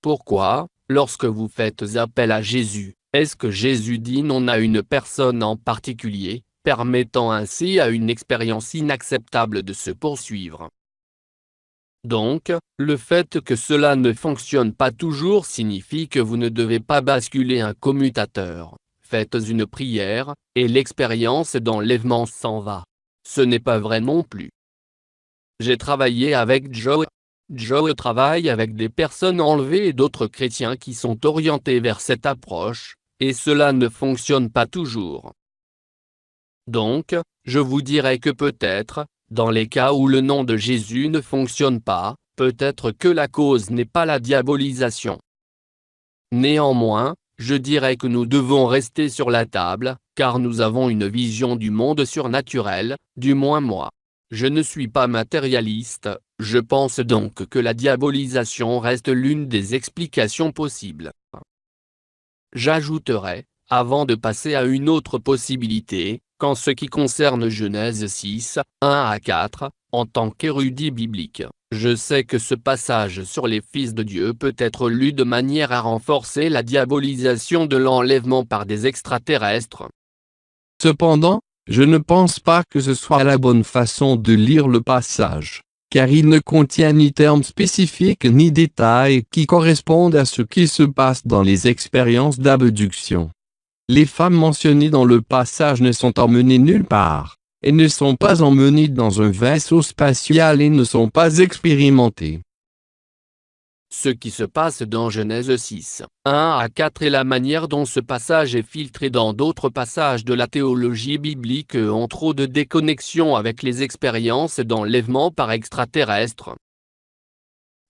Pourquoi, lorsque vous faites appel à Jésus, est-ce que Jésus dit non à une personne en particulier, permettant ainsi à une expérience inacceptable de se poursuivre? Donc, le fait que cela ne fonctionne pas toujours signifie que vous ne devez pas basculer un commutateur. Faites une prière, et l'expérience d'enlèvement s'en va. Ce n'est pas vrai non plus. J'ai travaillé avec Joe. Joe travaille avec des personnes enlevées et d'autres chrétiens qui sont orientés vers cette approche, et cela ne fonctionne pas toujours. Donc, je vous dirais que peut-être, dans les cas où le nom de Jésus ne fonctionne pas, peut-être que la cause n'est pas la diabolisation. Néanmoins, je dirais que nous devons rester sur la table, car nous avons une vision du monde surnaturel, du moins moi. Je ne suis pas matérialiste, je pense donc que la diabolisation reste l'une des explications possibles. J'ajouterai, avant de passer à une autre possibilité, qu'en ce qui concerne Genèse 6, 1 à 4, en tant qu'érudit biblique, je sais que ce passage sur les fils de Dieu peut être lu de manière à renforcer la diabolisation de l'enlèvement par des extraterrestres. Cependant, je ne pense pas que ce soit la bonne façon de lire le passage, car il ne contient ni termes spécifiques ni détails qui correspondent à ce qui se passe dans les expériences d'abduction. Les femmes mentionnées dans le passage ne sont emmenées nulle part, et ne sont pas emmenées dans un vaisseau spatial et ne sont pas expérimentées. Ce qui se passe dans Genèse 6, 1 à 4 et la manière dont ce passage est filtré dans d'autres passages de la théologie biblique ont trop de déconnexion avec les expériences d'enlèvement par extraterrestres.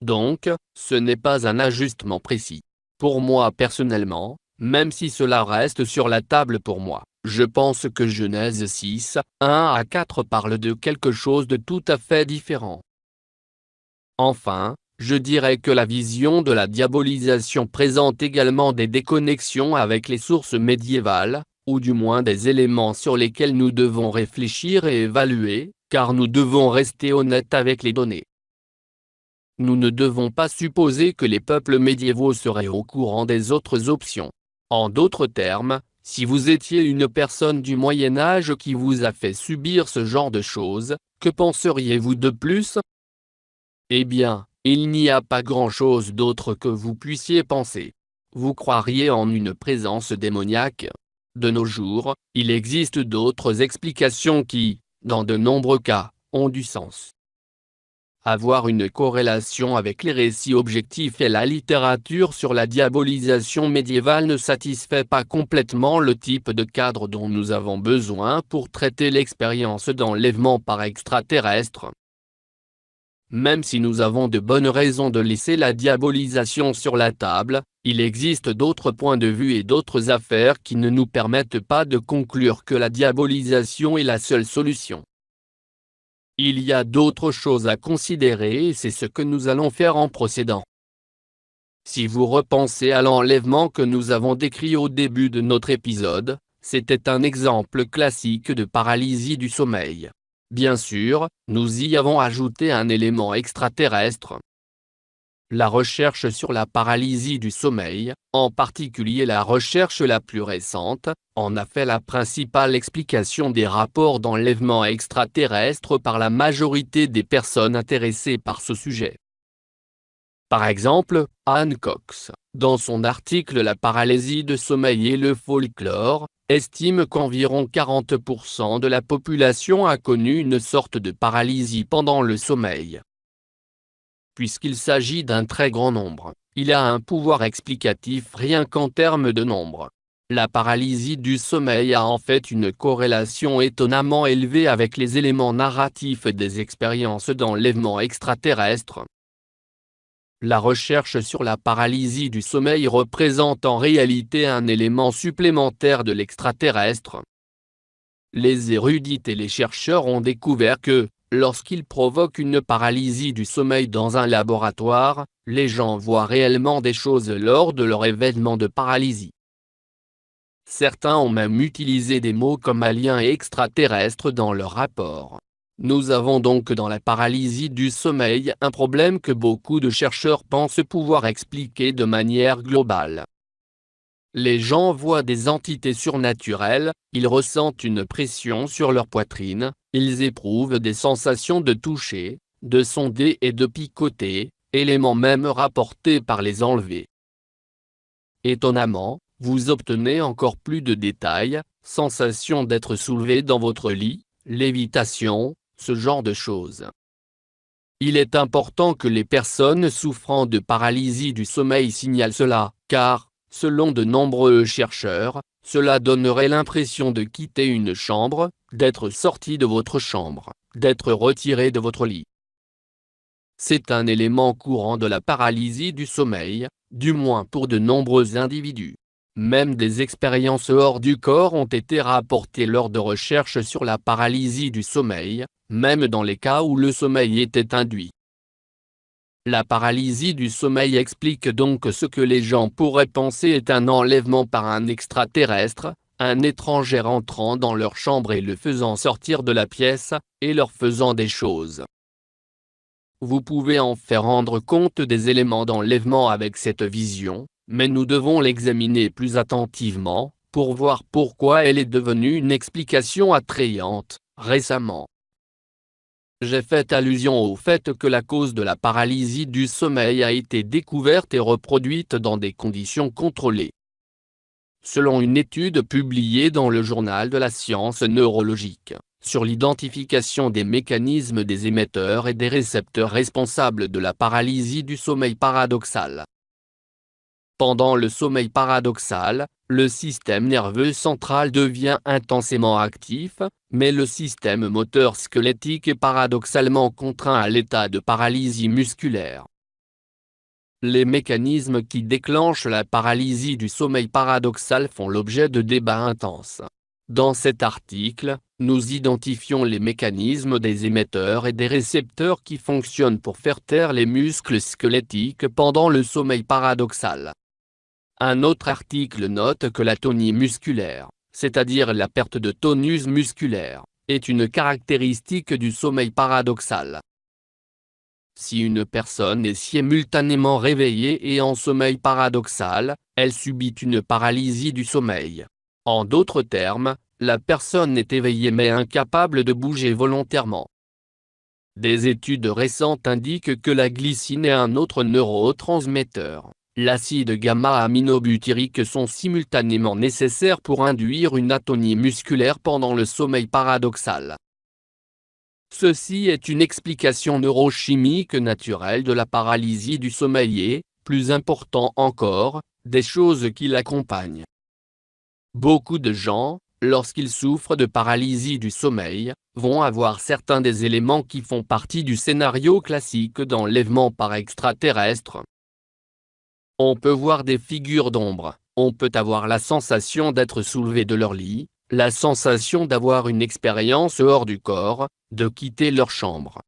Donc, ce n'est pas un ajustement précis. Pour moi personnellement, même si cela reste sur la table pour moi, je pense que Genèse 6, 1 à 4 parle de quelque chose de tout à fait différent. Enfin, je dirais que la vision de la diabolisation présente également des déconnexions avec les sources médiévales, ou du moins des éléments sur lesquels nous devons réfléchir et évaluer, car nous devons rester honnêtes avec les données. Nous ne devons pas supposer que les peuples médiévaux seraient au courant des autres options. En d'autres termes, si vous étiez une personne du Moyen Âge qui vous a fait subir ce genre de choses, que penseriez-vous de plus? Eh bien, il n'y a pas grand-chose d'autre que vous puissiez penser. Vous croiriez en une présence démoniaque? De nos jours, il existe d'autres explications qui, dans de nombreux cas, ont du sens. Avoir une corrélation avec les récits objectifs et la littérature sur la diabolisation médiévale ne satisfait pas complètement le type de cadre dont nous avons besoin pour traiter l'expérience d'enlèvement par extraterrestre. Même si nous avons de bonnes raisons de laisser la diabolisation sur la table, il existe d'autres points de vue et d'autres affaires qui ne nous permettent pas de conclure que la diabolisation est la seule solution. Il y a d'autres choses à considérer et c'est ce que nous allons faire en procédant. Si vous repensez à l'enlèvement que nous avons décrit au début de notre épisode, c'était un exemple classique de paralysie du sommeil. Bien sûr, nous y avons ajouté un élément extraterrestre. La recherche sur la paralysie du sommeil, en particulier la recherche la plus récente, en a fait la principale explication des rapports d'enlèvement extraterrestre par la majorité des personnes intéressées par ce sujet. Par exemple, Anne Cox, dans son article La paralysie de sommeil et le folklore, estime qu'environ 40% de la population a connu une sorte de paralysie pendant le sommeil. Puisqu'il s'agit d'un très grand nombre, il a un pouvoir explicatif rien qu'en termes de nombre. La paralysie du sommeil a en fait une corrélation étonnamment élevée avec les éléments narratifs des expériences d'enlèvement extraterrestre. La recherche sur la paralysie du sommeil représente en réalité un élément supplémentaire de l'extraterrestre. Les érudites et les chercheurs ont découvert que, lorsqu'ils provoquent une paralysie du sommeil dans un laboratoire, les gens voient réellement des choses lors de leur événement de paralysie. Certains ont même utilisé des mots comme alien et extraterrestre dans leur rapport. Nous avons donc dans la paralysie du sommeil un problème que beaucoup de chercheurs pensent pouvoir expliquer de manière globale. Les gens voient des entités surnaturelles, ils ressentent une pression sur leur poitrine, ils éprouvent des sensations de toucher, de sonder et de picoter, éléments même rapportés par les enlevés. Étonnamment, vous obtenez encore plus de détails, sensation d'être soulevé dans votre lit, lévitation, ce genre de choses. Il est important que les personnes souffrant de paralysie du sommeil signalent cela, car, selon de nombreux chercheurs, cela donnerait l'impression de quitter une chambre, d'être sorti de votre chambre, d'être retiré de votre lit. C'est un élément courant de la paralysie du sommeil, du moins pour de nombreux individus. Même des expériences hors du corps ont été rapportées lors de recherches sur la paralysie du sommeil, même dans les cas où le sommeil était induit. La paralysie du sommeil explique donc ce que les gens pourraient penser est un enlèvement par un extraterrestre, un étranger entrant dans leur chambre et le faisant sortir de la pièce, et leur faisant des choses. Vous pouvez en faire rendre compte des éléments d'enlèvement avec cette vision, mais nous devons l'examiner plus attentivement, pour voir pourquoi elle est devenue une explication attrayante, récemment. J'ai fait allusion au fait que la cause de la paralysie du sommeil a été découverte et reproduite dans des conditions contrôlées. Selon une étude publiée dans le journal de la science neurologique, sur l'identification des mécanismes des émetteurs et des récepteurs responsables de la paralysie du sommeil paradoxal. Pendant le sommeil paradoxal, le système nerveux central devient intensément actif, mais le système moteur squelettique est paradoxalement contraint à l'état de paralysie musculaire. Les mécanismes qui déclenchent la paralysie du sommeil paradoxal font l'objet de débats intenses. Dans cet article, nous identifions les mécanismes des émetteurs et des récepteurs qui fonctionnent pour faire taire les muscles squelettiques pendant le sommeil paradoxal. Un autre article note que l'atonie musculaire, c'est-à-dire la perte de tonus musculaire, est une caractéristique du sommeil paradoxal. Si une personne est simultanément réveillée et en sommeil paradoxal, elle subit une paralysie du sommeil. En d'autres termes, la personne est éveillée mais incapable de bouger volontairement. Des études récentes indiquent que la glycine et un autre neurotransmetteur, l'acide gamma-aminobutyrique, sont simultanément nécessaires pour induire une atonie musculaire pendant le sommeil paradoxal. Ceci est une explication neurochimique naturelle de la paralysie du sommeil et, plus important encore, des choses qui l'accompagnent. Beaucoup de gens, lorsqu'ils souffrent de paralysie du sommeil, vont avoir certains des éléments qui font partie du scénario classique d'enlèvement par extraterrestre. On peut voir des figures d'ombre, on peut avoir la sensation d'être soulevé de leur lit, la sensation d'avoir une expérience hors du corps, de quitter leur chambre.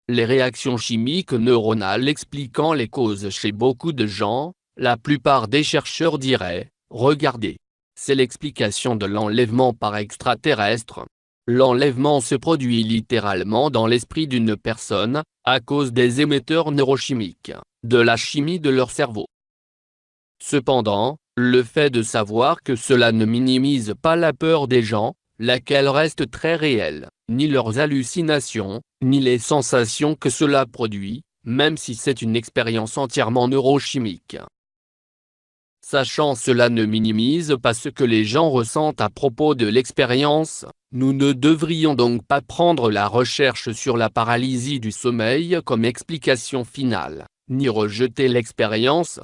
Les réactions chimiques neuronales expliquant les causes chez beaucoup de gens, la plupart des chercheurs diraient, regardez. C'est l'explication de l'enlèvement par extraterrestre. L'enlèvement se produit littéralement dans l'esprit d'une personne, à cause des émetteurs neurochimiques, de la chimie de leur cerveau. Cependant, le fait de savoir que cela ne minimise pas la peur des gens, laquelle reste très réelle, ni leurs hallucinations, ni les sensations que cela produit, même si c'est une expérience entièrement neurochimique. Sachant cela ne minimise pas ce que les gens ressentent à propos de l'expérience, nous ne devrions donc pas prendre la recherche sur la paralysie du sommeil comme explication finale, ni rejeter l'expérience.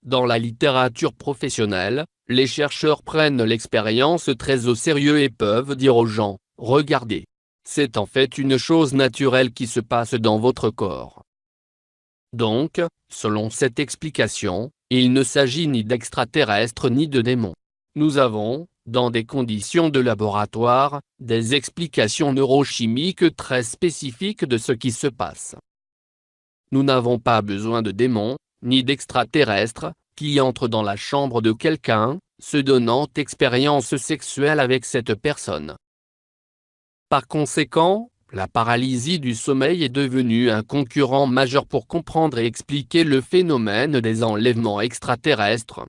Dans la littérature professionnelle, les chercheurs prennent l'expérience très au sérieux et peuvent dire aux gens, regardez. C'est en fait une chose naturelle qui se passe dans votre corps. Donc, selon cette explication, il ne s'agit ni d'extraterrestres ni de démons. Nous avons, dans des conditions de laboratoire, des explications neurochimiques très spécifiques de ce qui se passe. Nous n'avons pas besoin de démons, ni d'extraterrestres, qui entrent dans la chambre de quelqu'un, se donnant expérience sexuelle avec cette personne. Par conséquent, la paralysie du sommeil est devenue un concurrent majeur pour comprendre et expliquer le phénomène des enlèvements extraterrestres.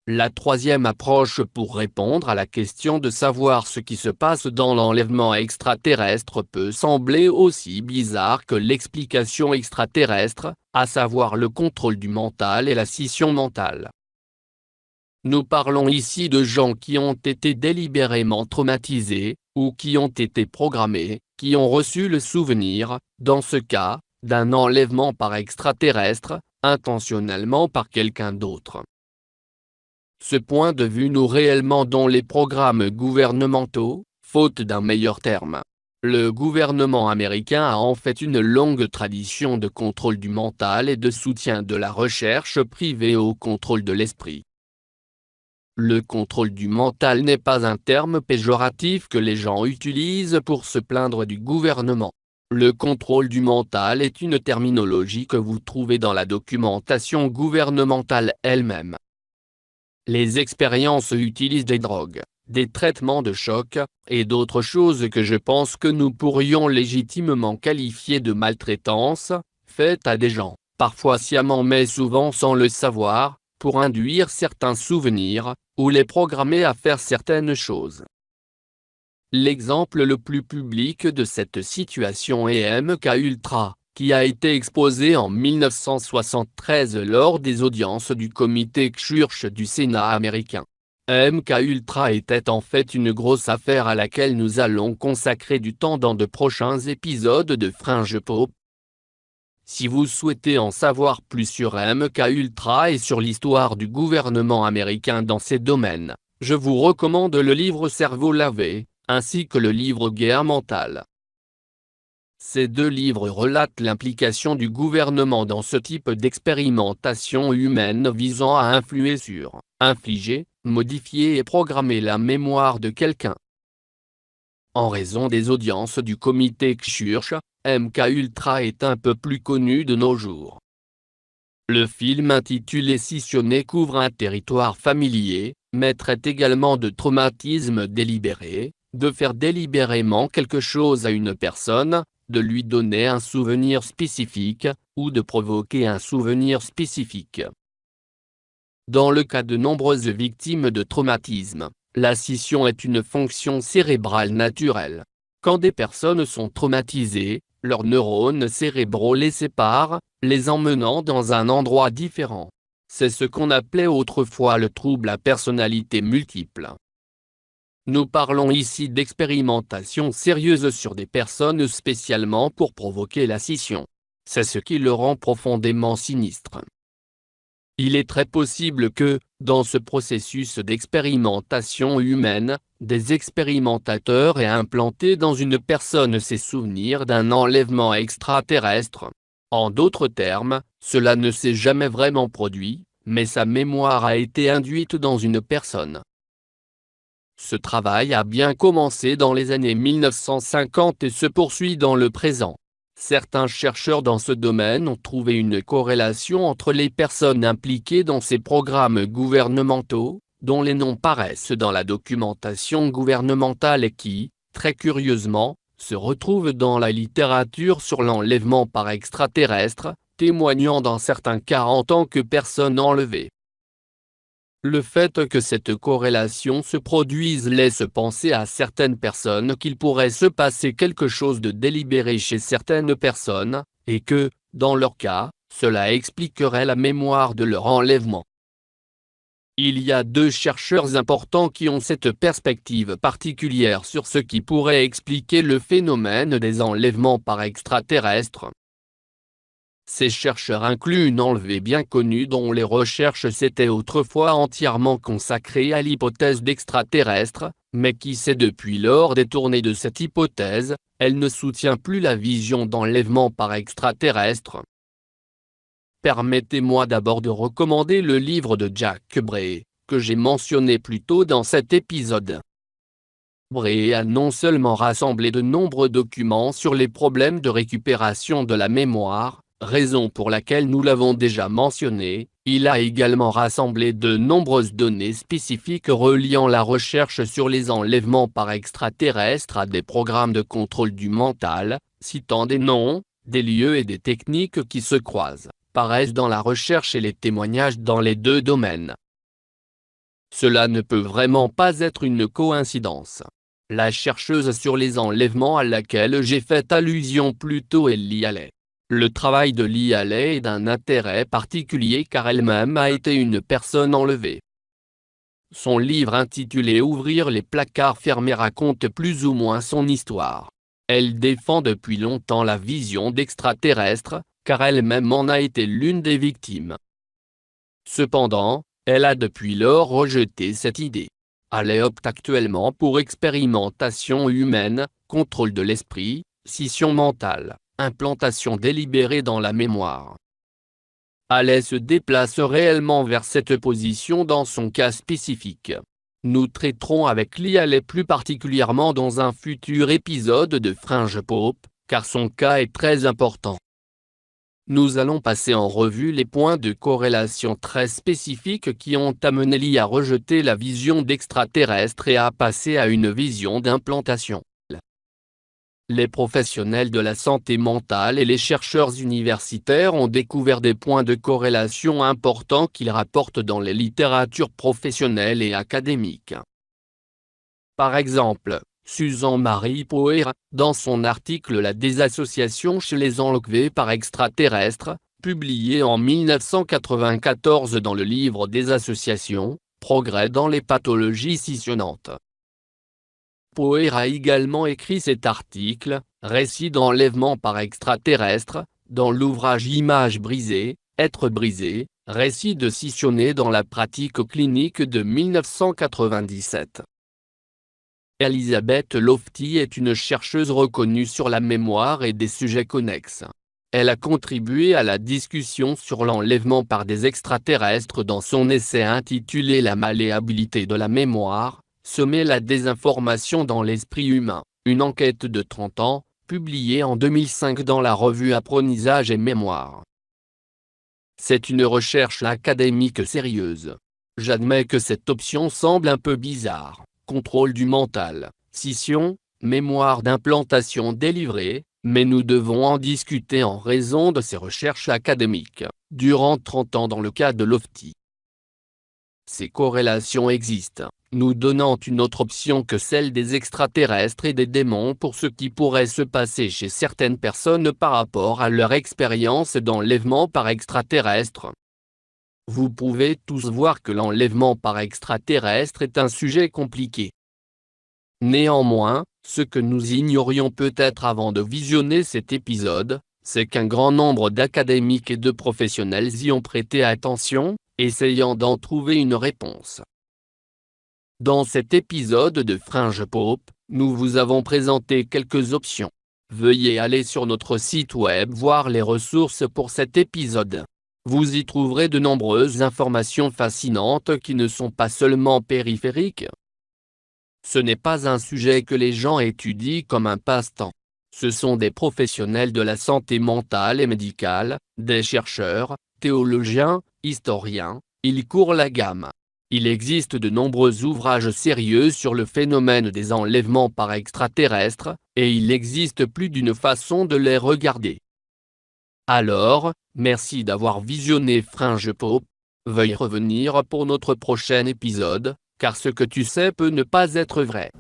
La troisième approche pour répondre à la question de savoir ce qui se passe dans l'enlèvement extraterrestre peut sembler aussi bizarre que l'explication extraterrestre, à savoir le contrôle du mental et la scission mentale. Nous parlons ici de gens qui ont été délibérément traumatisés, ou qui ont été programmés, qui ont reçu le souvenir, dans ce cas, d'un enlèvement par extraterrestre, intentionnellement par quelqu'un d'autre. Ce point de vue nous réellement dans les programmes gouvernementaux, faute d'un meilleur terme. Le gouvernement américain a en fait une longue tradition de contrôle du mental et de soutien de la recherche privée au contrôle de l'esprit. Le contrôle du mental n'est pas un terme péjoratif que les gens utilisent pour se plaindre du gouvernement. Le contrôle du mental est une terminologie que vous trouvez dans la documentation gouvernementale elle-même. Les expériences utilisent des drogues, des traitements de choc, et d'autres choses que je pense que nous pourrions légitimement qualifier de maltraitance, faites à des gens, parfois sciemment mais souvent sans le savoir, pour induire certains souvenirs, ou les programmer à faire certaines choses. L'exemple le plus public de cette situation est MKUltra, qui a été exposé en 1973 lors des audiences du comité Church du Sénat américain. MKUltra était en fait une grosse affaire à laquelle nous allons consacrer du temps dans de prochains épisodes de Fringe Pop. Si vous souhaitez en savoir plus sur MKUltra et sur l'histoire du gouvernement américain dans ces domaines, je vous recommande le livre Cerveau lavé, ainsi que le livre Guerre mentale. Ces deux livres relatent l'implication du gouvernement dans ce type d'expérimentation humaine visant à influer sur, infliger, modifier et programmer la mémoire de quelqu'un. En raison des audiences du comité Church, MKUltra est un peu plus connu de nos jours. Le film intitulé Scissionné couvre un territoire familier, mais traite également de traumatisme délibéré, de faire délibérément quelque chose à une personne, de lui donner un souvenir spécifique, ou de provoquer un souvenir spécifique. Dans le cas de nombreuses victimes de traumatisme, la scission est une fonction cérébrale naturelle. Quand des personnes sont traumatisées, leurs neurones cérébraux les séparent, les emmenant dans un endroit différent. C'est ce qu'on appelait autrefois le trouble à personnalité multiple. Nous parlons ici d'expérimentation sérieuse sur des personnes spécialement pour provoquer la scission. C'est ce qui le rend profondément sinistre. Il est très possible que, dans ce processus d'expérimentation humaine, des expérimentateurs aient implanté dans une personne ses souvenirs d'un enlèvement extraterrestre. En d'autres termes, cela ne s'est jamais vraiment produit, mais sa mémoire a été induite dans une personne. Ce travail a bien commencé dans les années 1950 et se poursuit dans le présent. Certains chercheurs dans ce domaine ont trouvé une corrélation entre les personnes impliquées dans ces programmes gouvernementaux, dont les noms paraissent dans la documentation gouvernementale et qui, très curieusement, se retrouvent dans la littérature sur l'enlèvement par extraterrestre, témoignant dans certains cas en tant que personnes enlevées. Le fait que cette corrélation se produise laisse penser à certaines personnes qu'il pourrait se passer quelque chose de délibéré chez certaines personnes, et que, dans leur cas, cela expliquerait la mémoire de leur enlèvement. Il y a deux chercheurs importants qui ont cette perspective particulière sur ce qui pourrait expliquer le phénomène des enlèvements par extraterrestres. Ces chercheurs incluent une enlevée bien connue dont les recherches s'étaient autrefois entièrement consacrées à l'hypothèse d'extraterrestres, mais qui s'est depuis lors détournée de cette hypothèse, elle ne soutient plus la vision d'enlèvement par extraterrestres. Permettez-moi d'abord de recommander le livre de Jack Bray, que j'ai mentionné plus tôt dans cet épisode. Bray a non seulement rassemblé de nombreux documents sur les problèmes de récupération de la mémoire, raison pour laquelle nous l'avons déjà mentionné. Il a également rassemblé de nombreuses données spécifiques reliant la recherche sur les enlèvements par extraterrestres à des programmes de contrôle du mental, citant des noms, des lieux et des techniques qui se croisent, paraissent dans la recherche et les témoignages dans les deux domaines. Cela ne peut vraiment pas être une coïncidence. La chercheuse sur les enlèvements à laquelle j'ai fait allusion plus tôt est Lee Haley. Le travail de Lee Haley est d'un intérêt particulier car elle-même a été une personne enlevée. Son livre intitulé Ouvrir les placards fermés raconte plus ou moins son histoire. Elle défend depuis longtemps la vision d'extraterrestres, car elle-même en a été l'une des victimes. Cependant, elle a depuis lors rejeté cette idée. Haley opte actuellement pour expérimentation humaine, contrôle de l'esprit, scission mentale, implantation délibérée dans la mémoire. Haley se déplace réellement vers cette position dans son cas spécifique. Nous traiterons avec Lee Haley plus particulièrement dans un futur épisode de Fringe Pop, car son cas est très important. Nous allons passer en revue les points de corrélation très spécifiques qui ont amené Lee à rejeter la vision d'extraterrestre et à passer à une vision d'implantation. Les professionnels de la santé mentale et les chercheurs universitaires ont découvert des points de corrélation importants qu'ils rapportent dans les littératures professionnelles et académiques. Par exemple, Susan Marie Poher, dans son article La désassociation chez les enlevés par extraterrestres, publié en 1994 dans le livre Désassociation, Progrès dans les pathologies scissionnantes. Poher a également écrit cet article, Récit d'enlèvement par extraterrestres, dans l'ouvrage Images brisées, Être brisé, récit de scissionné dans la pratique clinique de 1997. Elizabeth Lofty est une chercheuse reconnue sur la mémoire et des sujets connexes. Elle a contribué à la discussion sur l'enlèvement par des extraterrestres dans son essai intitulé La malléabilité de la mémoire, semer la désinformation dans l'esprit humain, une enquête de 30 ans, publiée en 2005 dans la revue Apprentissage et Mémoire. C'est une recherche académique sérieuse. J'admets que cette option semble un peu bizarre, contrôle du mental, scission, mémoire d'implantation délivrée, mais nous devons en discuter en raison de ces recherches académiques, durant 30 ans dans le cas de Lofty. Ces corrélations existent, nous donnant une autre option que celle des extraterrestres et des démons pour ce qui pourrait se passer chez certaines personnes par rapport à leur expérience d'enlèvement par extraterrestre. Vous pouvez tous voir que l'enlèvement par extraterrestre est un sujet compliqué. Néanmoins, ce que nous ignorions peut-être avant de visionner cet épisode, c'est qu'un grand nombre d'académiques et de professionnels y ont prêté attention, essayant d'en trouver une réponse. Dans cet épisode de Fringe Pop, nous vous avons présenté quelques options. Veuillez aller sur notre site web voir les ressources pour cet épisode. Vous y trouverez de nombreuses informations fascinantes qui ne sont pas seulement périphériques. Ce n'est pas un sujet que les gens étudient comme un passe-temps. Ce sont des professionnels de la santé mentale et médicale, des chercheurs, théologiens, historiens, ils courent la gamme. Il existe de nombreux ouvrages sérieux sur le phénomène des enlèvements par extraterrestres, et il existe plus d'une façon de les regarder. Alors, merci d'avoir visionné Fringe Pop. Veuillez revenir pour notre prochain épisode, car ce que tu sais peut ne pas être vrai.